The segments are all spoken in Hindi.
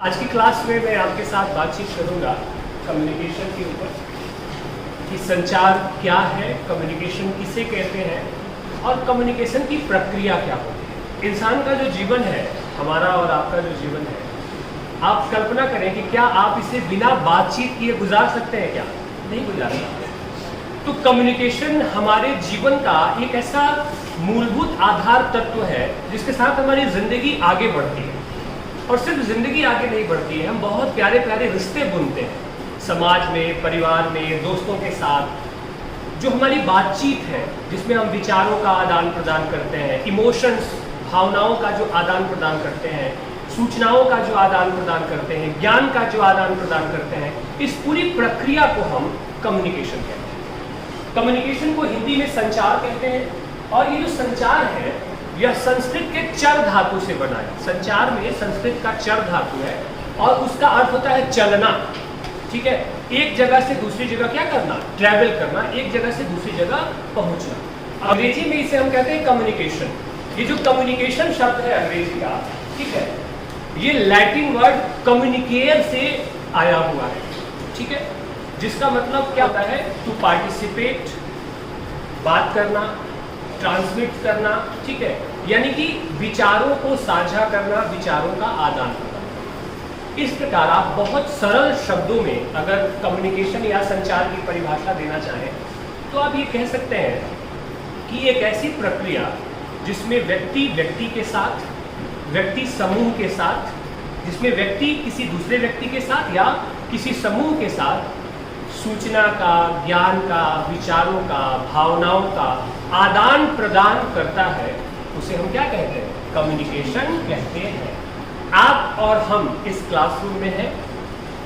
आज की क्लास में मैं आपके साथ बातचीत करूंगा कम्युनिकेशन के ऊपर कि संचार क्या है, कम्युनिकेशन किसे कहते हैं और कम्युनिकेशन की प्रक्रिया क्या होती है। इंसान का जो जीवन है, हमारा और आपका जो जीवन है, आप कल्पना करें कि क्या आप इसे बिना बातचीत किए गुजार सकते हैं? क्या नहीं गुजार सकते। तो कम्युनिकेशन हमारे जीवन का एक ऐसा मूलभूत आधार तत्व है जिसके साथ हमारी जिंदगी आगे बढ़ती है। और सिर्फ जिंदगी आगे नहीं बढ़ती है, हम बहुत प्यारे प्यारे रिश्ते बुनते हैं समाज में, परिवार में, दोस्तों के साथ। जो हमारी बातचीत है जिसमें हम विचारों का आदान प्रदान करते हैं, इमोशंस, भावनाओं का जो आदान प्रदान करते हैं, सूचनाओं का जो आदान प्रदान करते हैं, ज्ञान का जो आदान प्रदान करते हैं, इस पूरी प्रक्रिया को हम कम्युनिकेशन कहते हैं। कम्युनिकेशन को हिंदी में संचार कहते हैं। और ये जो संचार है यह संस्कृत के चर धातु से बना है। संचार में संस्कृत का चर धातु है और उसका अर्थ होता है चलना। ठीक है, एक जगह से दूसरी जगह क्या करना, ट्रैवल करना, एक जगह से दूसरी जगह पहुंचना। अंग्रेजी में इसे हम कहते हैं कम्युनिकेशन। ये जो कम्युनिकेशन शब्द है अंग्रेजी का, ठीक है, ये लैटिन वर्ड कम्युनिकेयर से आया हुआ है। ठीक है, जिसका मतलब क्या होता है, टू पार्टिसिपेट, बात करना, ट्रांसमिट करना। ठीक है, यानी कि विचारों को साझा करना, विचारों का आदान प्रदान। इस प्रकार आप बहुत सरल शब्दों में अगर कम्युनिकेशन या संचार की परिभाषा देना चाहें तो आप ये कह सकते हैं कि एक ऐसी प्रक्रिया जिसमें व्यक्ति व्यक्ति के साथ, व्यक्ति समूह के साथ, जिसमें व्यक्ति किसी दूसरे व्यक्ति के साथ या किसी समूह के साथ सूचना का, ज्ञान का, विचारों का, भावनाओं का आदान प्रदान करता है, उसे हम क्या कहते हैं, कम्युनिकेशन कहते हैं। आप और हम इस क्लासरूम में हैं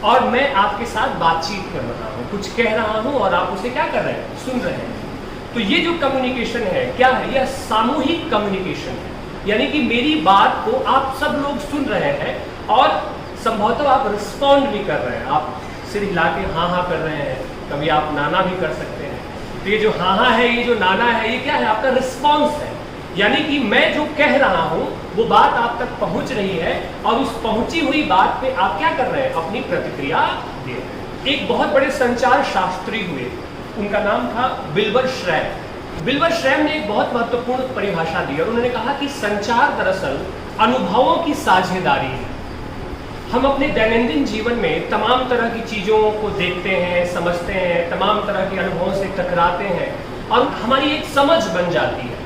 और मैं आपके साथ बातचीत कर रहा हूँ, कुछ कह रहा हूँ और आप उसे क्या कर रहे हैं, सुन रहे हैं। तो ये जो कम्युनिकेशन है क्या है, यह सामूहिक कम्युनिकेशन है। यानी कि मेरी बात को आप सब लोग सुन रहे हैं और संभवतः आप रिस्पॉन्ड भी कर रहे हैं। आप सिर हिला के हाँ हाँ कर रहे हैं, कभी आप नाना भी कर सकते हैं। तो ये जो हाँ हाँ है, ये जो नाना है, ये क्या है, आपका रिस्पॉन्स है। यानी कि मैं जो कह रहा हूँ वो बात आप तक पहुँच रही है और उस पहुँची हुई बात पे आप क्या कर रहे हैं, अपनी प्रतिक्रिया दे रहे हैं। एक बहुत बड़े संचार शास्त्री हुए, उनका नाम था विल्बर श्रैम। विल्बर श्रैम ने एक बहुत महत्वपूर्ण परिभाषा दी और उन्होंने कहा कि संचार दरअसल अनुभवों की साझेदारी है। हम अपने दैनंदिन जीवन में तमाम तरह की चीज़ों को देखते हैं, समझते हैं, तमाम तरह के अनुभवों से टकराते हैं और हमारी एक समझ बन जाती है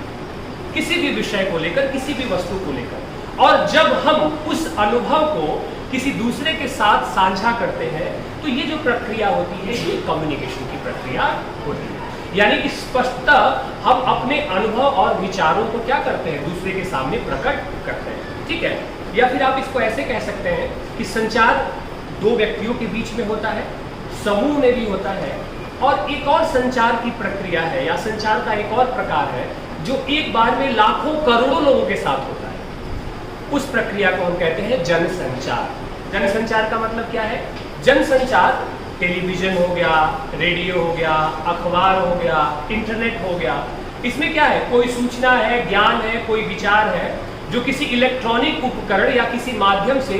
किसी भी विषय को लेकर, किसी भी वस्तु को लेकर। और जब हम उस अनुभव को किसी दूसरे के साथ साझा करते हैं तो ये जो प्रक्रिया होती है, ये कम्युनिकेशन की प्रक्रिया होती है। यानी कि स्पष्टतः हम अपने अनुभव और विचारों को क्या करते हैं, दूसरे के सामने प्रकट करते हैं। ठीक है, या फिर आप इसको ऐसे कह सकते हैं कि संचार दो व्यक्तियों के बीच में होता है, समूह में भी होता है, और एक और संचार की प्रक्रिया है या संचार का एक और प्रकार है जो एक बार में लाखों करोड़ों लोगों के साथ होता है। उस प्रक्रिया को हम कहते हैं जनसंचार। जनसंचार का मतलब क्या है, जनसंचार टेलीविजन हो गया, रेडियो हो गया, अखबार हो गया, इंटरनेट हो गया। इसमें क्या है, कोई सूचना है, ज्ञान है, कोई विचार है जो किसी इलेक्ट्रॉनिक उपकरण या किसी माध्यम से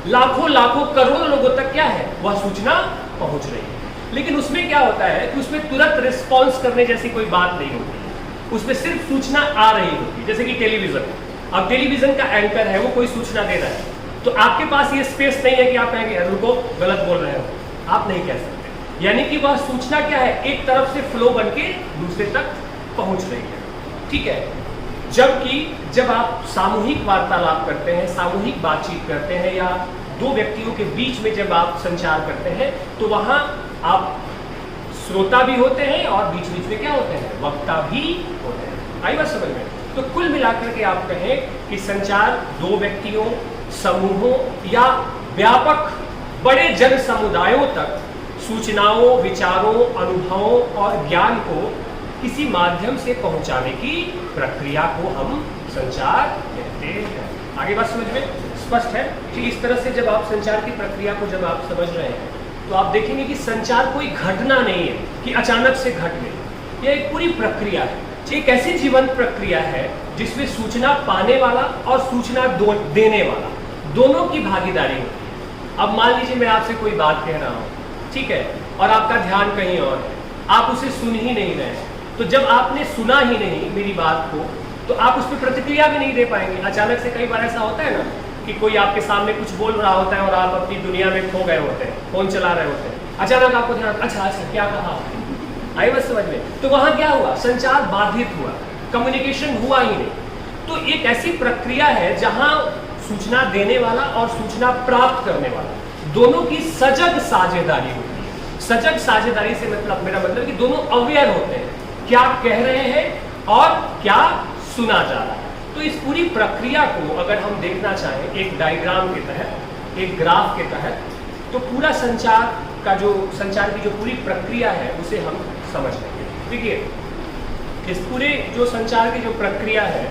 लाखों लाखों करोड़ों लोगों तक क्या है, वह सूचना पहुंच रही है। लेकिन उसमें क्या होता है कि उसमें तुरंत रिस्पॉन्स करने जैसी कोई बात नहीं होती है, उसमें सिर्फ सूचना आ रही होती है। जैसे कि टेलीविजन, अब टेलीविजन का एंकर है, वो कोई सूचना दे रहा है, तो आपके पास ये स्पेस नहीं है कि आप कहेंगे रुको गलत बोल रहे हो, आप नहीं कह सकते। यानी कि वह सूचना क्या है, एक तरफ से फ्लो बन के दूसरे तक पहुंच रही है। ठीक है, जबकि जब आप सामूहिक वार्तालाप करते हैं, सामूहिक बातचीत करते हैं या दो व्यक्तियों के बीच में जब आप संचार करते हैं तो वहां आप श्रोता भी होते हैं और बीच बीच में क्या होते हैं, वक्ता भी होते हैं। आई बात समझ में? तो कुल मिलाकर के आप कहें कि संचार दो व्यक्तियों, समूहों या व्यापक बड़े जन समुदायों तक सूचनाओं, विचारों, अनुभवों और ज्ञान को किसी माध्यम से पहुंचाने की प्रक्रिया को हम संचार कहते हैं। आगे बात समझ में स्पष्ट है कि इस तरह से जब आप संचार की प्रक्रिया को जब आप समझ रहे हैं तो आप देखेंगे कि संचार कोई घटना नहीं है कि अचानक से घट गई। यह एक पूरी प्रक्रिया है, एक ऐसी जीवंत प्रक्रिया है जिसमें सूचना पाने वाला और सूचना देने वाला दोनों की भागीदारी होती है। अब मान लीजिए मैं आपसे कोई बात कह रहा हूँ, ठीक है, और आपका ध्यान कहीं और है, आप उसे सुन ही नहीं रहे हैं। तो जब आपने सुना ही नहीं मेरी बात को, तो आप उस पर प्रतिक्रिया भी नहीं दे पाएंगे। अचानक से कई बार ऐसा होता है ना कि कोई आपके सामने कुछ बोल रहा होता है और आप अपनी दुनिया में खो गए होते हैं, फोन चला रहे होते हैं, अचानक आपको ध्यान, अच्छा क्या कहा, आई बस समझ में। तो वहां क्या हुआ, संचार बाधित हुआ, कम्युनिकेशन हुआ ही नहीं। तो एक ऐसी प्रक्रिया है जहां सूचना देने वाला और सूचना प्राप्त करने वाला दोनों की सजग साझेदारी होती है। सजग साझेदारी से मतलब मेरा मतलब कि दोनों अवेयर होते हैं क्या कह रहे हैं और क्या सुना जा रहा है। तो इस पूरी प्रक्रिया को अगर हम देखना चाहें एक डायग्राम के तहत, एक ग्राफ के तहत, तो पूरा संचार की जो पूरी प्रक्रिया है उसे हम समझ लेंगे। देखिए, इस पूरे जो संचार की जो प्रक्रिया है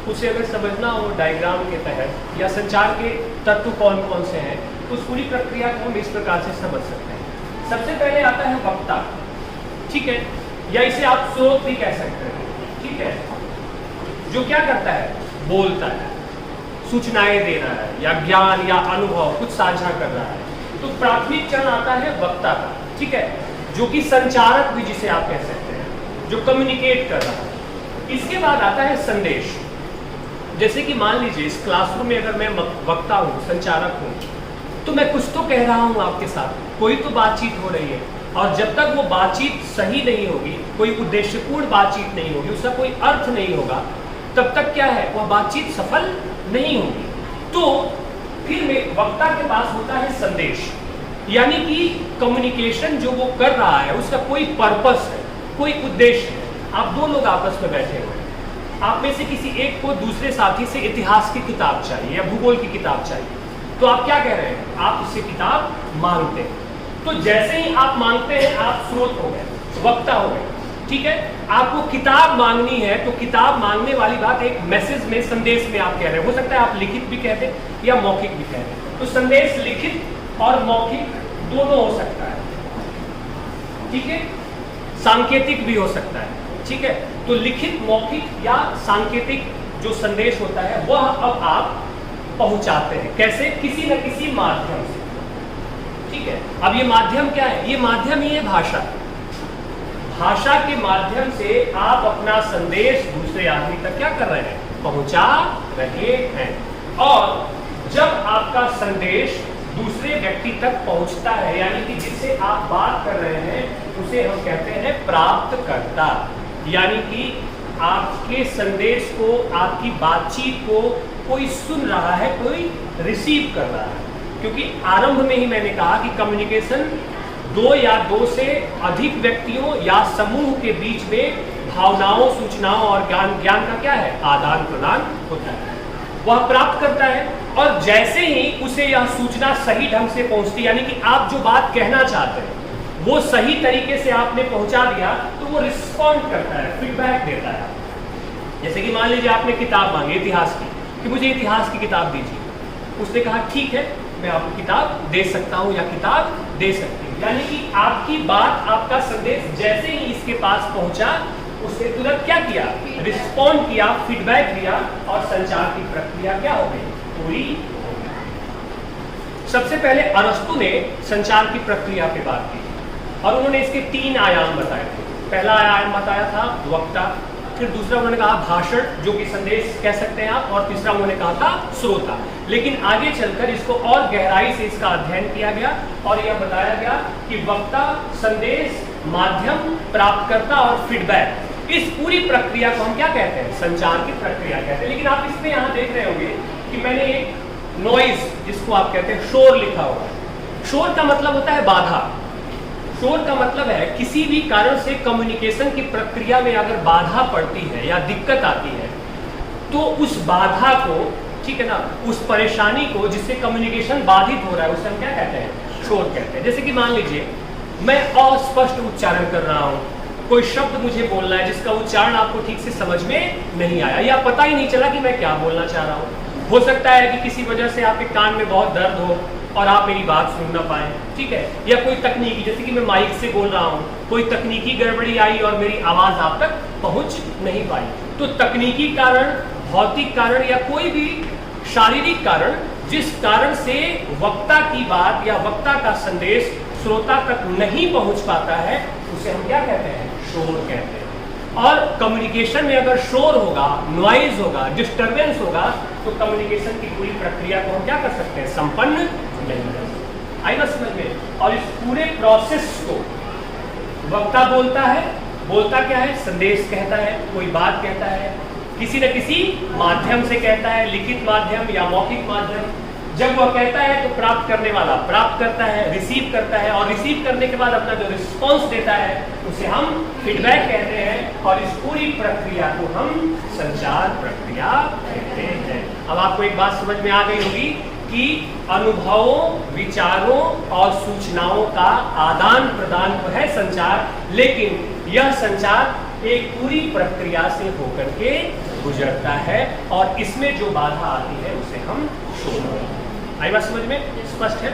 उसे अगर समझना हो डायग्राम के तहत, या संचार के तत्व कौन कौन से हैं, तो उस पूरी प्रक्रिया को हम इस प्रकार से समझ सकते हैं। सबसे पहले आता है वक्ता, ठीक है, या इसे आप स्रोत भी कह सकते हैं, ठीक है, जो क्या करता है, बोलता है, सूचनाएं दे रहा है, या ज्ञान या अनुभव कुछ साझा कर रहा है। तो प्राथमिक चरण आता है वक्ता का, ठीक है, जो कि संचारक भी जिसे आप कह सकते हैं, जो कम्युनिकेट कर रहा है। इसके बाद आता है संदेश। जैसे कि मान लीजिए इस क्लासरूम में अगर मैं वक्ता हूँ, संचारक हूँ, तो मैं कुछ तो कह रहा हूँ आपके साथ, कोई तो बातचीत हो रही है, और जब तक वो बातचीत सही नहीं होगी, कोई उद्देश्यपूर्ण बातचीत नहीं होगी, उसका कोई अर्थ नहीं होगा, तब तक क्या है, वह बातचीत सफल नहीं होगी। तो फिर में वक्ता के पास होता है संदेश, यानी कि कम्युनिकेशन जो वो कर रहा है उसका कोई पर्पस है, कोई उद्देश्य है। आप दो लोग आपस में बैठे हुए हैं, आप में से किसी एक को दूसरे साथी से इतिहास की किताब चाहिए या भूगोल की किताब चाहिए, तो आप क्या कह रहे हैं, आप उससे किताब मांगते हैं। तो जैसे ही आप मांगते हैं आप स्रोत हो गए, वक्ता हो गए, ठीक है। आपको किताब मांगनी है तो किताब मांगने वाली बात एक मैसेज में, संदेश में आप कह रहे हैं। हो सकता है आप लिखित भी कहते हैं या मौखिक भी कहते हैं, तो संदेश लिखित और मौखिक दोनों हो सकता है, ठीक है, सांकेतिक भी हो सकता है, ठीक है। तो लिखित, मौखिक या सांकेतिक जो संदेश होता है वह अब आप पहुंचाते हैं, कैसे, किसी न किसी माध्यम से, ठीक है। अब ये माध्यम क्या है, ये माध्यम ही है भाषा। भाषा के माध्यम से आप अपना संदेश दूसरे आदमी तक क्या कर रहे हैं, पहुंचा रहे हैं। और जब आपका संदेश दूसरे व्यक्ति तक पहुंचता है, यानी कि जिससे आप बात कर रहे हैं, उसे हम कहते हैं प्राप्तकर्ता। यानी कि आपके संदेश को, आपकी बातचीत को कोई सुन रहा है, कोई रिसीव कर रहा है। क्योंकि आरंभ में ही मैंने कहा कि कम्युनिकेशन दो या दो से अधिक व्यक्तियों या समूह के बीच में भावनाओं, सूचनाओं और ज्ञान का क्या है, आदान प्रदान होता है। वह प्राप्त करता है, और जैसे ही उसे यह सूचना सही ढंग से पहुंचती, यानी कि आप जो बात कहना चाहते हैं वो सही तरीके से आपने पहुंचा दिया, तो वो रिस्पॉन्ड करता है, फीडबैक देता है। जैसे कि मान लीजिए आपने किताब मांगी इतिहास की, कि मुझे इतिहास की किताब दीजिए। उसने कहा ठीक है, मैं आपको किताब दे सकता हूँ या किताब दे सकती हूँ। यानी कि आपकी बात, आपका संदेश जैसे ही इसके पास पहुंचा, उसने तुरंत क्या किया, रिस्पॉन्ड किया, फीडबैक दिया, और संचार की प्रक्रिया क्या हो गई, पूरी हो गई। सबसे पहले अरस्तु ने संचार की प्रक्रिया पे बात की और उन्होंने इसके 3 आयाम बताए थे। पहला आयाम बताया था वक्ता, फिर दूसरा उन्होंने कहा भाषण, जो कि संदेश कह सकते हैं आप, और तीसरा उन्होंने कहा था श्रोता। लेकिन आगे चलकर इसको और गहराई से इसका अध्ययन किया गया और यह बताया गया कि वक्ता, संदेश, माध्यम, प्राप्तकर्ता और फीडबैक, इस पूरी प्रक्रिया को हम क्या कहते हैं, संचार की प्रक्रिया कहते हैं। लेकिन आप इसमें यहाँ देख रहे होंगे कि मैंने एक नॉइज, जिसको आप कहते हैं शोर, लिखा हुआ है। शोर का मतलब होता है बाधा। शोर का मतलब है किसी भी कारण से कम्युनिकेशन की प्रक्रिया में अगर बाधा पड़ती है या दिक्कत आती है, तो उस बाधा को, ठीक है ना, उस परेशानी को जिससे कम्युनिकेशन बाधित हो रहा है, उसे हम क्या कहते हैं, शोर कहते हैं। जैसे कि मान लीजिए मैं अस्पष्ट उच्चारण कर रहा हूँ, कोई शब्द मुझे बोलना है जिसका उच्चारण आपको ठीक से समझ में नहीं आया, या पता ही नहीं चला कि मैं क्या बोलना चाह रहा हूँ। हो सकता है कि किसी वजह से आपके कान में बहुत दर्द हो और आप मेरी बात सुन ना पाए, ठीक है, या कोई तकनीकी, जैसे कि मैं माइक से बोल रहा हूँ, कोई तकनीकी गड़बड़ी आई और मेरी आवाज आप तक पहुंच नहीं पाई। तो तकनीकी कारण, भौतिक कारण या कोई भी शारीरिक कारण जिस कारण से वक्ता की बात या वक्ता का संदेश श्रोता तक नहीं पहुंच पाता है, उसे हम क्या कहते हैं? शोर कहते हैं। और कम्युनिकेशन में अगर शोर होगा, नॉइज होगा, डिस्टरबेंस होगा, तो कम्युनिकेशन की पूरी प्रक्रिया को हम क्या कर सकते हैं? संपन्न नहीं कर सकते। आई बात समझ में? और इस पूरे प्रोसेस को वक्ता बोलता है, बोलता क्या है? संदेश कहता है, कोई बात कहता है, किसी न किसी माध्यम से कहता है, लिखित माध्यम या मौखिक माध्यम। जब वह कहता है तो प्राप्त करने वाला प्राप्त करता है, रिसीव करता है, और रिसीव करने के बाद अपना जो रिस्पॉन्स देता है उसे हम फीडबैक कहते हैं, और इस पूरी प्रक्रिया को हम संचार प्रक्रिया कहते हैं। अब आपको एक बात समझ में आ गई होगी कि अनुभवों, विचारों और सूचनाओं का आदान प्रदान तो है संचार, लेकिन यह संचार एक पूरी प्रक्रिया से होकर के गुजरता है, और इसमें जो बाधा आती है उसे हम शोर। आई बात समझ में? स्पष्ट है?